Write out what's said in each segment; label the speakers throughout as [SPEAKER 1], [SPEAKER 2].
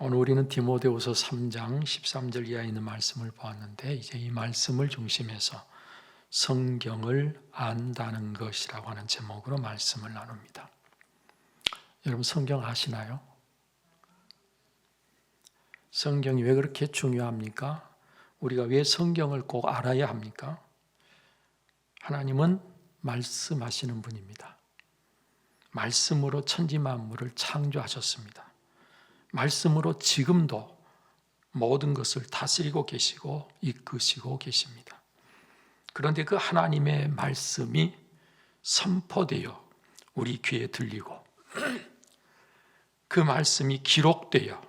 [SPEAKER 1] 오늘 우리는 디모데후서 3장 13절 이하에 있는 말씀을 보았는데, 이제 이 말씀을 중심해서 성경을 안다는 것이라고 하는 제목으로 말씀을 나눕니다. 여러분, 성경 아시나요? 성경이 왜 그렇게 중요합니까? 우리가 왜 성경을 꼭 알아야 합니까? 하나님은 말씀하시는 분입니다. 말씀으로 천지만물을 창조하셨습니다. 말씀으로 지금도 모든 것을 다스리고 계시고 이끄시고 계십니다. 그런데 그 하나님의 말씀이 선포되어 우리 귀에 들리고 그 말씀이 기록되어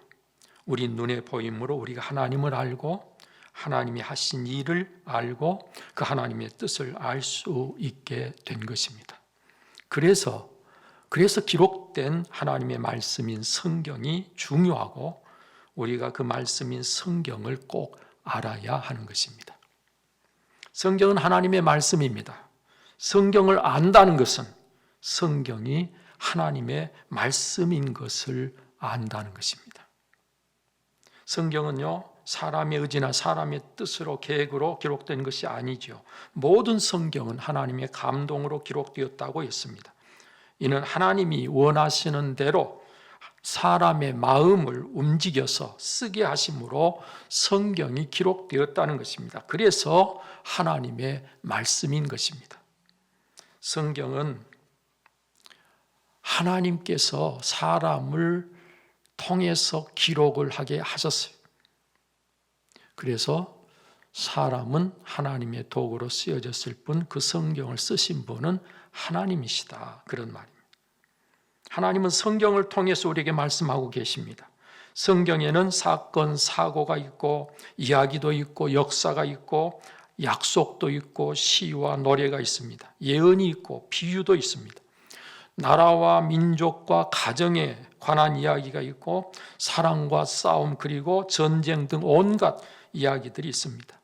[SPEAKER 1] 우리 눈에 보임으로 우리가 하나님을 알고 하나님이 하신 일을 알고 그 하나님의 뜻을 알 수 있게 된 것입니다. 그래서 기록된 하나님의 말씀인 성경이 중요하고 우리가 그 말씀인 성경을 꼭 알아야 하는 것입니다. 성경은 하나님의 말씀입니다. 성경을 안다는 것은 성경이 하나님의 말씀인 것을 안다는 것입니다. 성경은요, 사람의 의지나 사람의 뜻으로 계획으로 기록된 것이 아니죠. 모든 성경은 하나님의 감동으로 기록되었다고 했습니다. 이는 하나님이 원하시는 대로 사람의 마음을 움직여서 쓰게 하심으로 성경이 기록되었다는 것입니다. 그래서 하나님의 말씀인 것입니다. 성경은 하나님께서 사람을 통해서 기록을 하게 하셨어요. 그래서 사람은 하나님의 도구로 쓰여졌을 뿐 그 성경을 쓰신 분은 하나님이시다, 그런 말입니다. 하나님은 성경을 통해서 우리에게 말씀하고 계십니다. 성경에는 사건, 사고가 있고 이야기도 있고 역사가 있고 약속도 있고 시와 노래가 있습니다. 예언이 있고 비유도 있습니다. 나라와 민족과 가정에 관한 이야기가 있고 사랑과 싸움 그리고 전쟁 등 온갖 이야기들이 있습니다.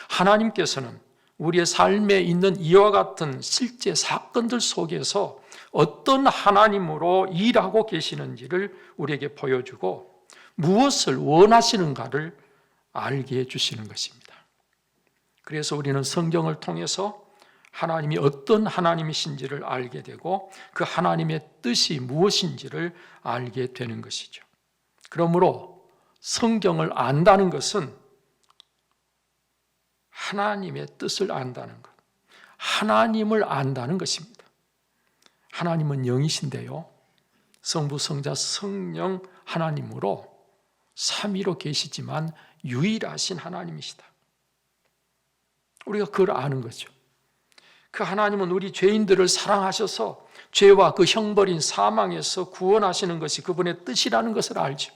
[SPEAKER 1] 하나님께서는 우리의 삶에 있는 이와 같은 실제 사건들 속에서 어떤 하나님으로 일하고 계시는지를 우리에게 보여주고 무엇을 원하시는가를 알게 해주시는 것입니다. 그래서 우리는 성경을 통해서 하나님이 어떤 하나님이신지를 알게 되고 그 하나님의 뜻이 무엇인지를 알게 되는 것이죠. 그러므로 성경을 안다는 것은 하나님의 뜻을 안다는 것, 하나님을 안다는 것입니다. 하나님은 영이신데요, 성부, 성자, 성령 하나님으로 삼위로 계시지만 유일하신 하나님이시다. 우리가 그걸 아는 거죠. 그 하나님은 우리 죄인들을 사랑하셔서 죄와 그 형벌인 사망에서 구원하시는 것이 그분의 뜻이라는 것을 알죠.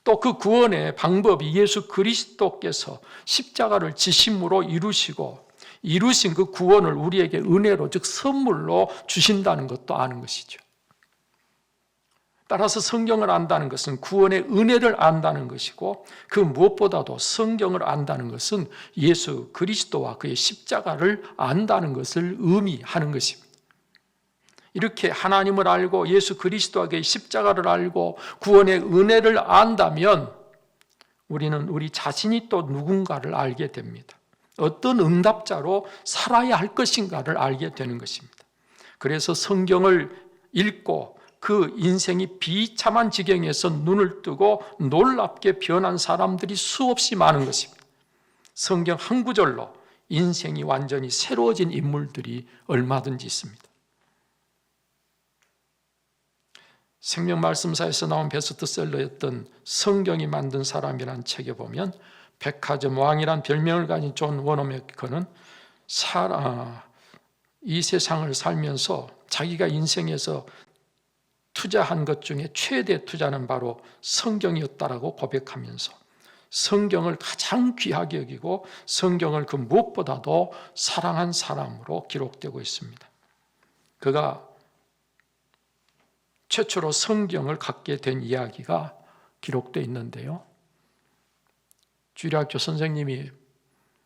[SPEAKER 1] 또 그 구원의 방법이 예수 그리스도께서 십자가를 지심으로 이루신 그 구원을 우리에게 은혜로, 즉 선물로 주신다는 것도 아는 것이죠. 따라서 성경을 안다는 것은 구원의 은혜를 안다는 것이고 그 무엇보다도 성경을 안다는 것은 예수 그리스도와 그의 십자가를 안다는 것을 의미하는 것입니다. 이렇게 하나님을 알고 예수 그리스도와 그의 십자가를 알고 구원의 은혜를 안다면 우리는 우리 자신이 또 누군가를 알게 됩니다. 어떤 응답자로 살아야 할 것인가를 알게 되는 것입니다. 그래서 성경을 읽고 그 인생이 비참한 지경에서 눈을 뜨고 놀랍게 변한 사람들이 수없이 많은 것입니다. 성경 한 구절로 인생이 완전히 새로워진 인물들이 얼마든지 있습니다. 생명말씀사에서 나온 베스트셀러였던 성경이 만든 사람이라는 책에 보면 백화점 왕이란 별명을 가진 존 워너메커는 이 세상을 살면서 자기가 인생에서 투자한 것 중에 최대 투자는 바로 성경이었다라고 고백하면서 성경을 가장 귀하게 여기고 성경을 그 무엇보다도 사랑한 사람으로 기록되고 있습니다. 그가 최초로 성경을 갖게 된 이야기가 기록되어 있는데요, 주일학교 선생님이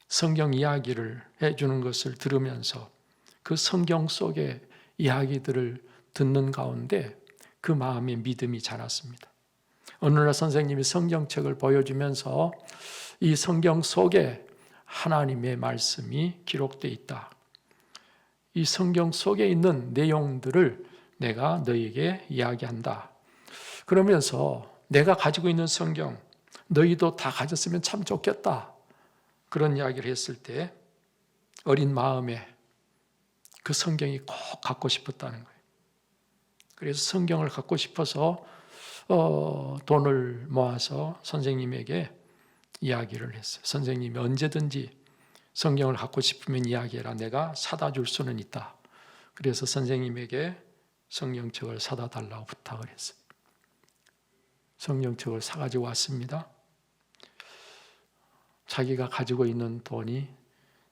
[SPEAKER 1] 성경 이야기를 해주는 것을 들으면서 그 성경 속의 이야기들을 듣는 가운데 그 마음에 믿음이 자랐습니다. 어느 날 선생님이 성경책을 보여주면서 이 성경 속에 하나님의 말씀이 기록되어 있다. 이 성경 속에 있는 내용들을 내가 너에게 이야기한다. 그러면서 내가 가지고 있는 성경, 너희도 다 가졌으면 참 좋겠다. 그런 이야기를 했을 때 어린 마음에 그 성경이 꼭 갖고 싶었다는 거예요. 그래서 성경을 갖고 싶어서 돈을 모아서 선생님에게 이야기를 했어요. 선생님이 언제든지 성경을 갖고 싶으면 이야기해라. 내가 사다 줄 수는 있다. 그래서 선생님에게 성경책을 사다 달라고 부탁을 했어요. 성경책을 사가지고 왔습니다. 자기가 가지고 있는 돈이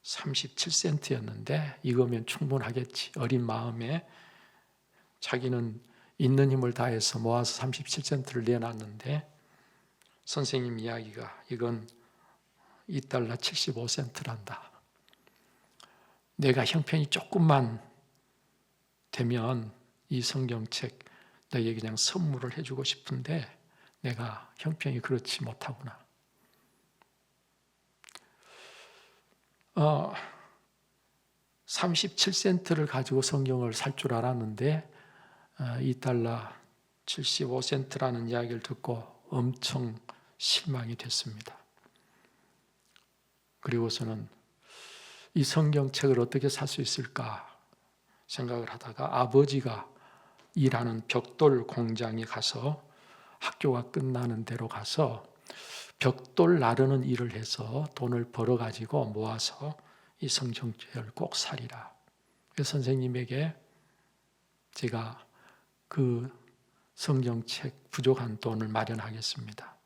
[SPEAKER 1] 37센트였는데 이거면 충분하겠지. 어린 마음에 자기는 있는 힘을 다해서 모아서 37센트를 내놨는데 선생님 이야기가 이건 $2 75센트란다. 내가 형편이 조금만 되면 이 성경책 너에게 그냥 선물을 해주고 싶은데 내가 형편이 그렇지 못하구나. 37센트를 가지고 성경을 살 줄 알았는데 $2 75센트라는 이야기를 듣고 엄청 실망이 됐습니다. 그리고서는 이 성경책을 어떻게 살 수 있을까 생각을 하다가 아버지가 일하는 벽돌 공장에 가서 학교가 끝나는 데로 가서 벽돌 나르는 일을 해서 돈을 벌어가지고 모아서 이 성경책을 꼭 사리라. 그래서 선생님에게 제가 그 성경책 부족한 돈을 마련하겠습니다.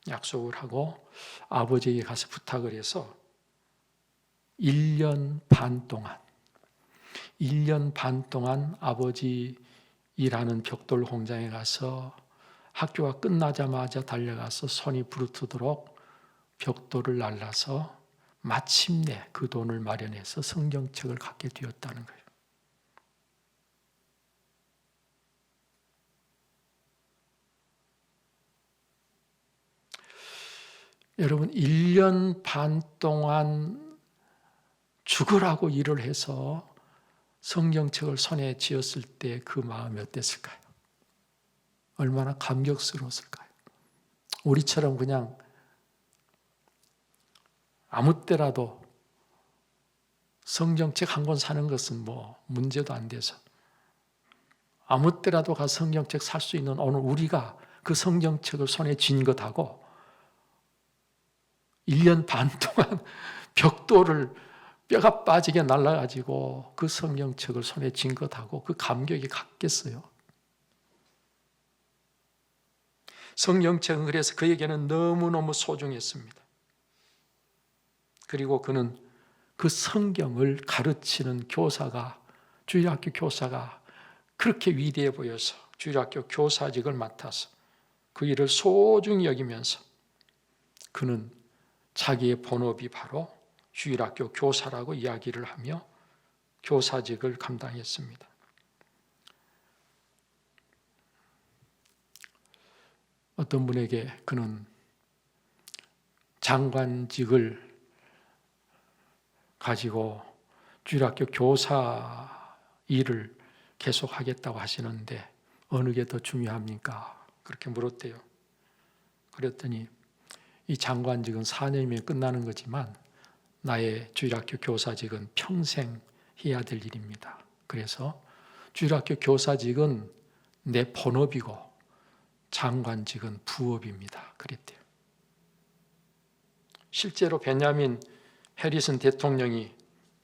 [SPEAKER 1] 약속을 하고 아버지에게 가서 부탁을 해서 1년 반 동안 아버지 일하는 벽돌 공장에 가서 학교가 끝나자마자 달려가서 손이 부르트도록 벽돌을 날라서 마침내 그 돈을 마련해서 성경책을 갖게 되었다는 거예요. 여러분 1년 반 동안 죽으라고 일을 해서 성경책을 손에 쥐었을 때 그 마음이 어땠을까요? 얼마나 감격스러웠을까요? 우리처럼 그냥 아무 때라도 성경책 한 권 사는 것은 뭐 문제도 안 돼서 아무 때라도 가서 성경책 살 수 있는 오늘 우리가 그 성경책을 손에 쥔 것하고 1년 반 동안 벽돌을 뼈가 빠지게 날라가지고 그 성경책을 손에 쥔 것하고 그 감격이 같겠어요? 성경책은 그래서 그에게는 너무너무 소중했습니다. 그리고 그는 그 성경을 가르치는 교사가, 주일학교 교사가 그렇게 위대해 보여서 주일학교 교사직을 맡아서 그 일을 소중히 여기면서 그는 자기의 본업이 바로 주일학교 교사라고 이야기를 하며 교사직을 감당했습니다. 어떤 분에게 그는 장관직을 가지고 주일학교 교사 일을 계속하겠다고 하시는데 어느 게 더 중요합니까? 그렇게 물었대요. 그랬더니 이 장관직은 4년이면 끝나는 거지만 나의 주일학교 교사직은 평생 해야 될 일입니다. 그래서 주일학교 교사직은 내 본업이고 장관직은 부업입니다. 그랬대요. 실제로 베냐민 해리슨 대통령이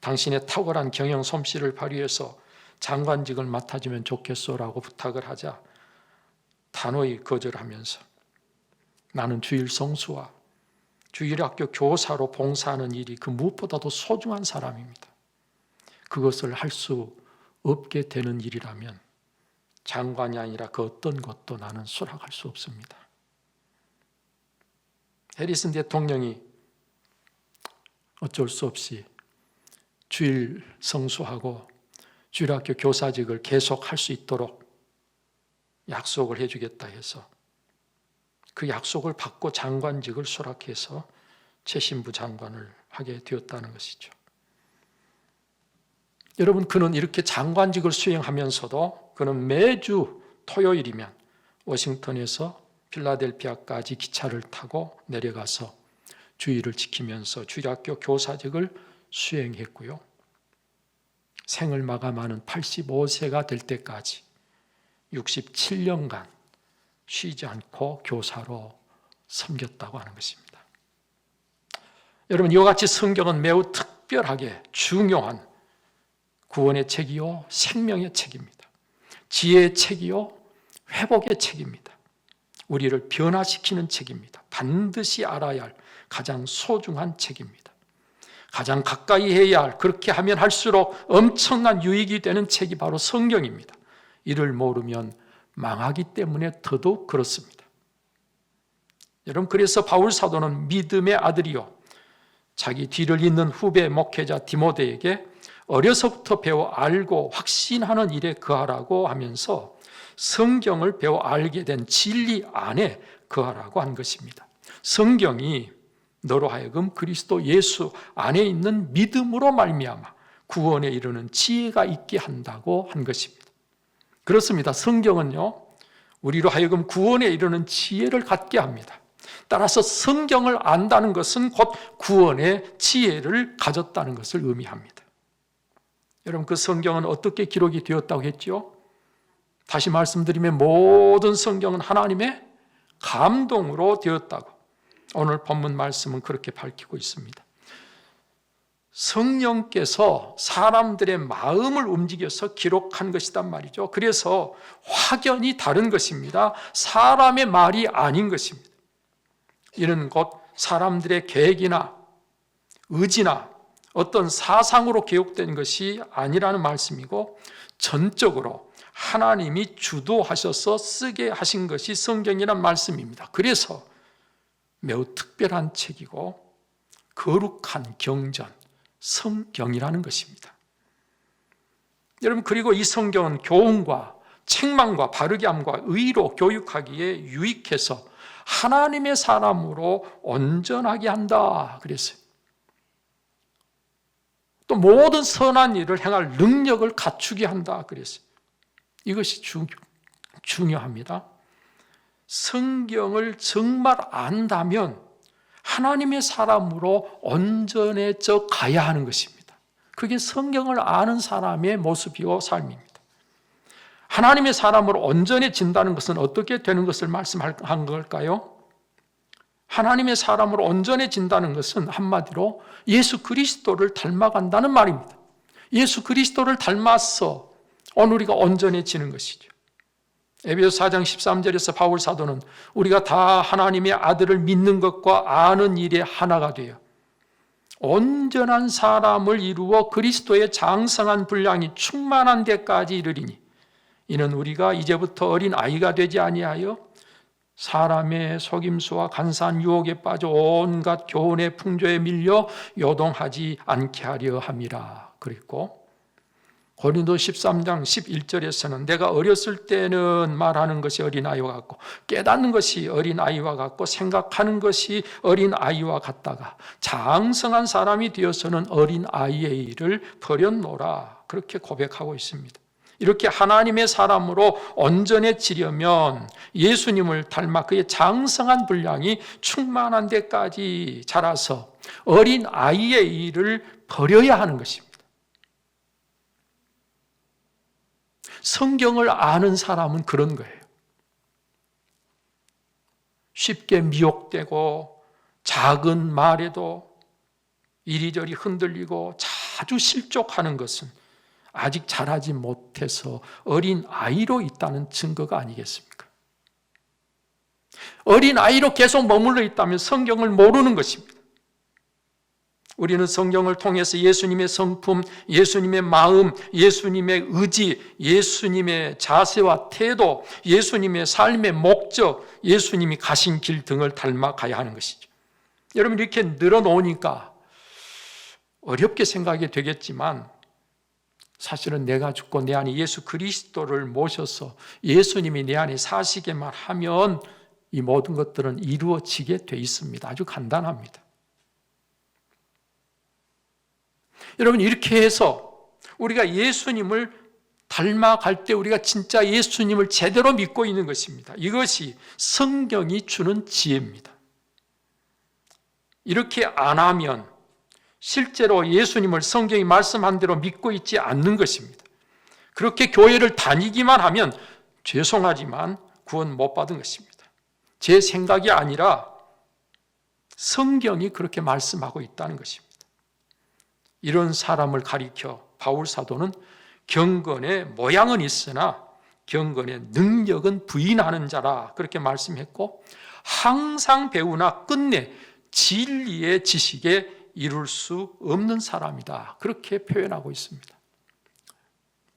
[SPEAKER 1] 당신의 탁월한 경영 솜씨를 발휘해서 장관직을 맡아주면 좋겠소라고 부탁을 하자 단호히 거절하면서 나는 주일 성수와 주일학교 교사로 봉사하는 일이 그 무엇보다도 소중한 사람입니다. 그것을 할 수 없게 되는 일이라면 장관이 아니라 그 어떤 것도 나는 수락할 수 없습니다. 해리슨 대통령이 어쩔 수 없이 주일 성수하고 주일학교 교사직을 계속 할 수 있도록 약속을 해주겠다 해서 그 약속을 받고 장관직을 수락해서 최신부 장관을 하게 되었다는 것이죠. 여러분, 그는 이렇게 장관직을 수행하면서도 그는 매주 토요일이면 워싱턴에서 필라델피아까지 기차를 타고 내려가서 주의를 지키면서 주일학교 교사직을 수행했고요. 생을 마감하는 85세가 될 때까지 67년간 쉬지 않고 교사로 섬겼다고 하는 것입니다. 여러분, 이와 같이 성경은 매우 특별하게 중요한 구원의 책이요, 생명의 책입니다. 지혜의 책이요, 회복의 책입니다. 우리를 변화시키는 책입니다. 반드시 알아야 할 가장 소중한 책입니다. 가장 가까이 해야 할, 그렇게 하면 할수록 엄청난 유익이 되는 책이 바로 성경입니다. 이를 모르면 망하기 때문에 더더욱 그렇습니다. 여러분, 그래서 바울 사도는 믿음의 아들이요, 자기 뒤를 잇는 후배 목회자 디모데에게 어려서부터 배워 알고 확신하는 일에 거하라고 하면서 성경을 배워 알게 된 진리 안에 거하라고 한 것입니다. 성경이 너로 하여금 그리스도 예수 안에 있는 믿음으로 말미암아 구원에 이르는 지혜가 있게 한다고 한 것입니다. 그렇습니다. 성경은요, 우리로 하여금 구원에 이르는 지혜를 갖게 합니다. 따라서 성경을 안다는 것은 곧 구원의 지혜를 가졌다는 것을 의미합니다. 여러분, 그 성경은 어떻게 기록이 되었다고 했죠? 다시 말씀드리면 모든 성경은 하나님의 감동으로 되었다고 오늘 본문 말씀은 그렇게 밝히고 있습니다. 성령께서 사람들의 마음을 움직여서 기록한 것이란 말이죠. 그래서 확연히 다른 것입니다. 사람의 말이 아닌 것입니다. 이는 곧 사람들의 계획이나 의지나 어떤 사상으로 기록된 것이 아니라는 말씀이고, 전적으로 하나님이 주도하셔서 쓰게 하신 것이 성경이란 말씀입니다. 그래서 매우 특별한 책이고 거룩한 경전, 성경이라는 것입니다. 여러분, 그리고 이 성경은 교훈과 책망과 바르게 함과 의로 교육하기에 유익해서 하나님의 사람으로 온전하게 한다 그랬어요. 또 모든 선한 일을 행할 능력을 갖추게 한다 그랬어요. 이것이 중요합니다. 성경을 정말 안다면 하나님의 사람으로 온전해져 가야 하는 것입니다. 그게 성경을 아는 사람의 모습이고 삶입니다. 하나님의 사람으로 온전해진다는 것은 어떻게 되는 것을 말씀한 걸까요? 하나님의 사람으로 온전해진다는 것은 한마디로 예수 그리스도를 닮아간다는 말입니다. 예수 그리스도를 닮아서 오늘 우리가 온전해지는 것이죠. 에베소서 4장 13절에서 바울 사도는 우리가 다 하나님의 아들을 믿는 것과 아는 일에 하나가 되어 온전한 사람을 이루어 그리스도의 장성한 분량이 충만한 데까지 이르리니 이는 우리가 이제부터 어린 아이가 되지 아니하여 사람의 속임수와 간사한 유혹에 빠져 온갖 교훈의 풍조에 밀려 요동하지 않게 하려 함이라 그랬고, 고린도 13장 11절에서는 내가 어렸을 때는 말하는 것이 어린아이와 같고 깨닫는 것이 어린아이와 같고 생각하는 것이 어린아이와 같다가 장성한 사람이 되어서는 어린아이의 일을 버렸노라, 그렇게 고백하고 있습니다. 이렇게 하나님의 사람으로 온전해지려면 예수님을 닮아 그의 장성한 분량이 충만한 데까지 자라서 어린아이의 일을 버려야 하는 것입니다. 성경을 아는 사람은 그런 거예요. 쉽게 미혹되고 작은 말에도 이리저리 흔들리고 자주 실족하는 것은 아직 자라지 못해서 어린 아이로 있다는 증거가 아니겠습니까? 어린 아이로 계속 머물러 있다면 성경을 모르는 것입니다. 우리는 성경을 통해서 예수님의 성품, 예수님의 마음, 예수님의 의지, 예수님의 자세와 태도, 예수님의 삶의 목적, 예수님이 가신 길 등을 닮아가야 하는 것이죠. 여러분, 이렇게 늘어놓으니까 어렵게 생각이 되겠지만 사실은 내가 죽고 내 안에 예수 그리스도를 모셔서 예수님이 내 안에 사시게만 하면 이 모든 것들은 이루어지게 돼 있습니다. 아주 간단합니다. 여러분, 이렇게 해서 우리가 예수님을 닮아갈 때 우리가 진짜 예수님을 제대로 믿고 있는 것입니다. 이것이 성경이 주는 지혜입니다. 이렇게 안 하면 실제로 예수님을 성경이 말씀한 대로 믿고 있지 않는 것입니다. 그렇게 교회를 다니기만 하면 죄송하지만 구원 못 받은 것입니다. 제 생각이 아니라 성경이 그렇게 말씀하고 있다는 것입니다. 이런 사람을 가리켜 바울 사도는 경건의 모양은 있으나 경건의 능력은 부인하는 자라 그렇게 말씀했고, 항상 배우나 끝내 진리의 지식에 이룰 수 없는 사람이다 그렇게 표현하고 있습니다.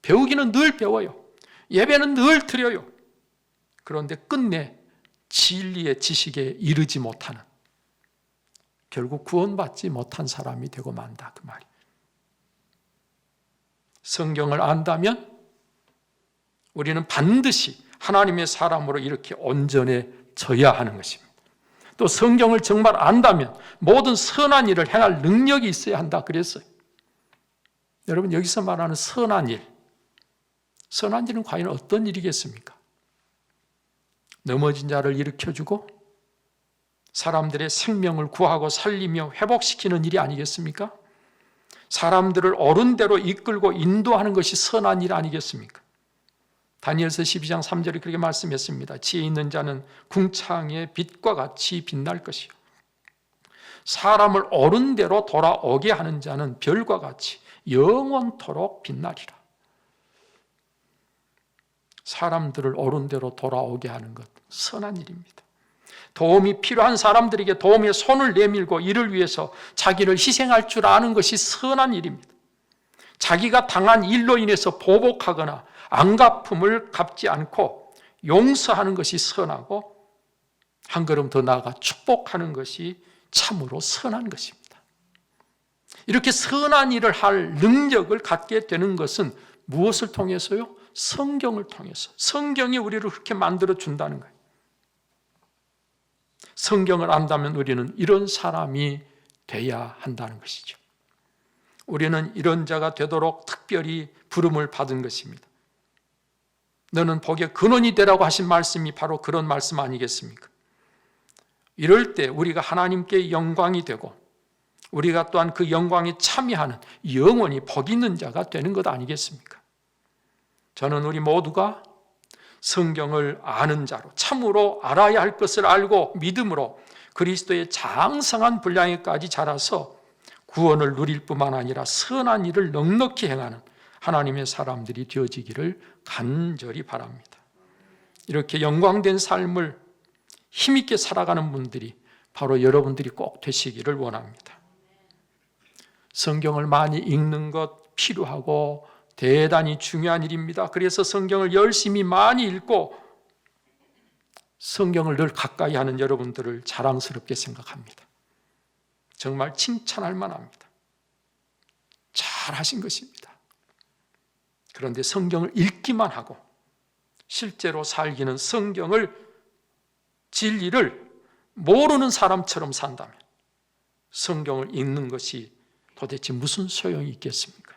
[SPEAKER 1] 배우기는 늘 배워요. 예배는 늘 드려요. 그런데 끝내 진리의 지식에 이르지 못하는, 결국 구원받지 못한 사람이 되고 만다 그 말이에요. 성경을 안다면 우리는 반드시 하나님의 사람으로 이렇게 온전해져야 하는 것입니다. 또 성경을 정말 안다면 모든 선한 일을 행할 능력이 있어야 한다 그랬어요. 여러분, 여기서 말하는 선한 일, 선한 일은 과연 어떤 일이겠습니까? 넘어진 자를 일으켜주고 사람들의 생명을 구하고 살리며 회복시키는 일이 아니겠습니까? 사람들을 옳은 대로 이끌고 인도하는 것이 선한 일 아니겠습니까? 다니엘서 12장 3절에 그렇게 말씀했습니다. 지혜 있는 자는 궁창의 빛과 같이 빛날 것이요, 사람을 옳은 대로 돌아오게 하는 자는 별과 같이 영원토록 빛나리라. 사람들을 옳은 대로 돌아오게 하는 것, 선한 일입니다. 도움이 필요한 사람들에게 도움의 손을 내밀고 이를 위해서 자기를 희생할 줄 아는 것이 선한 일입니다. 자기가 당한 일로 인해서 보복하거나 안갚음을 갚지 않고 용서하는 것이 선하고, 한 걸음 더 나아가 축복하는 것이 참으로 선한 것입니다. 이렇게 선한 일을 할 능력을 갖게 되는 것은 무엇을 통해서요? 성경을 통해서. 성경이 우리를 그렇게 만들어 준다는 거예요. 성경을 안다면 우리는 이런 사람이 돼야 한다는 것이죠. 우리는 이런 자가 되도록 특별히 부름을 받은 것입니다. 너는 복의 근원이 되라고 하신 말씀이 바로 그런 말씀 아니겠습니까? 이럴 때 우리가 하나님께 영광이 되고 우리가 또한 그 영광에 참여하는 영원히 복 있는 자가 되는 것 아니겠습니까? 저는 우리 모두가 성경을 아는 자로, 참으로 알아야 할 것을 알고 믿음으로 그리스도의 장성한 분량에까지 자라서 구원을 누릴 뿐만 아니라 선한 일을 넉넉히 행하는 하나님의 사람들이 되어지기를 간절히 바랍니다. 이렇게 영광된 삶을 힘있게 살아가는 분들이 바로 여러분들이 꼭 되시기를 원합니다. 성경을 많이 읽는 것 필요하고 대단히 중요한 일입니다. 그래서 성경을 열심히 많이 읽고 성경을 늘 가까이 하는 여러분들을 자랑스럽게 생각합니다. 정말 칭찬할 만합니다. 잘하신 것입니다. 그런데 성경을 읽기만 하고 실제로 살기는 성경을, 진리를 모르는 사람처럼 산다면 성경을 읽는 것이 도대체 무슨 소용이 있겠습니까?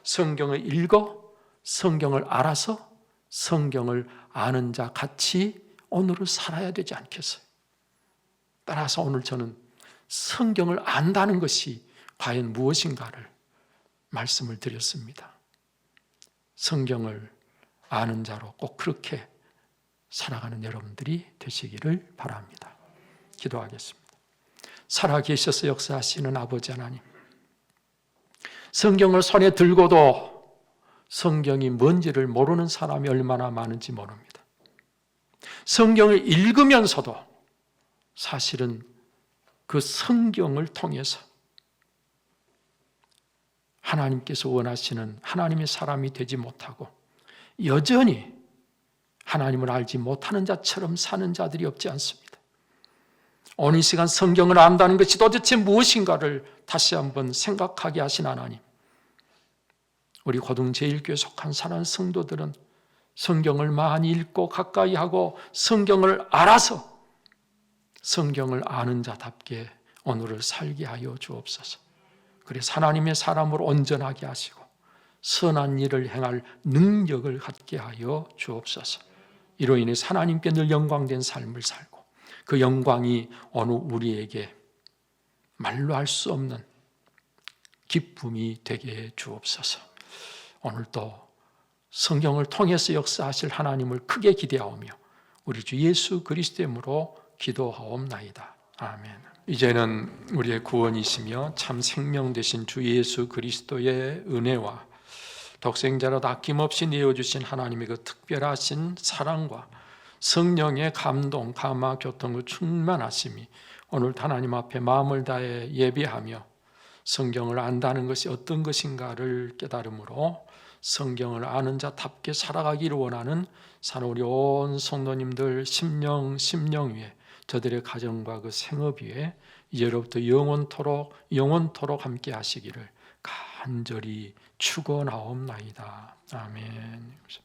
[SPEAKER 1] 성경을 읽어 성경을 알아서 성경을 아는 자 같이 오늘을 살아야 되지 않겠어요? 따라서 오늘 저는 성경을 안다는 것이 과연 무엇인가를 말씀을 드렸습니다. 성경을 아는 자로 꼭 그렇게 살아가는 여러분들이 되시기를 바랍니다. 기도하겠습니다. 살아계셔서 역사하시는 아버지 하나님, 성경을 손에 들고도 성경이 뭔지를 모르는 사람이 얼마나 많은지 모릅니다. 성경을 읽으면서도 사실은 그 성경을 통해서 하나님께서 원하시는 하나님의 사람이 되지 못하고 여전히 하나님을 알지 못하는 자처럼 사는 자들이 없지 않습니다. 오늘 이 시간 성경을 안다는 것이 도대체 무엇인가를 다시 한번 생각하게 하신 하나님, 우리 고등제일교회 속한 사랑하는 성도들은 성경을 많이 읽고 가까이 하고 성경을 알아서 성경을 아는 자답게 오늘을 살게 하여 주옵소서. 그래서 하나님의 사람으로 온전하게 하시고 선한 일을 행할 능력을 갖게 하여 주옵소서. 이로 인해서 하나님께 늘 영광된 삶을 살고 그 영광이 어느 우리에게 말로 할 수 없는 기쁨이 되게 해 주옵소서. 오늘도 성경을 통해서 역사하실 하나님을 크게 기대하오며 우리 주 예수 그리스도의 이름으로 기도하옵나이다. 아멘. 이제는 우리의 구원이시며 참 생명 되신 주 예수 그리스도의 은혜와 독생자로 아낌없이 내어주신 하나님의 그 특별하신 사랑과 성령의 감동, 감화, 교통의 충만하심이 오늘 하나님 앞에 마음을 다해 예배하며 성경을 안다는 것이 어떤 것인가를 깨달음으로 성경을 아는 자답게 살아가기를 원하는 우리 온 성도님들 심령 위에 저들의 가정과 그 생업 위에 이제로부터 영원토록 함께 하시기를 간절히 축원하옵나이다. 아멘.